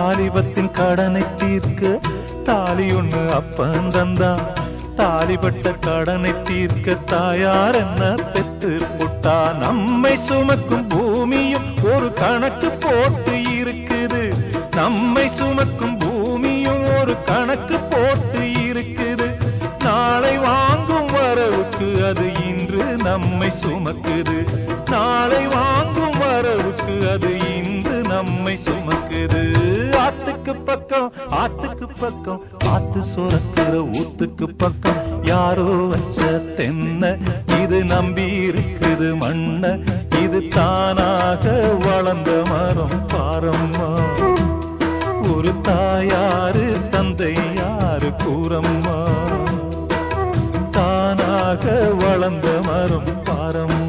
வாலிபத்தின் கடனை தீர்க்க தாலி ஒண்ணு அப்பன் தந்தான். தாலிபட்ட கடனை தீர்க்க தாயார் என்ன பெத்து புட்டா. நம்மை சுமக்கும் பூமியும் ஒரு கணக்கு போட்டு இருக்குது. நம்மை சுமக்கும் பூமியும் ஒரு கணக்கு போட்டு இருக்குது. நாளை வாங்கும் வரவுக்கு அது இன்று நம்மை சுமக்குது. நாளை வாங்கும் வரவுக்கு அது இன்று நம்மை சுமக்குது. ஆத்துக்கு பக்கம் ஆத்துக்கு பக்கம் ஆத்து சுரக்கிற ஊத்துக்கு பக்கம் யாரோ வச்ச தென்ன இது நம்பி இருக்குது மண்ண. இது தானாக வளர்ந்த மரம் பாரம்மா. ஒரு தாயாரு தந்தை யாரு கூறம்மா. தானாக வளர்ந்த மரம் பாரம்மா.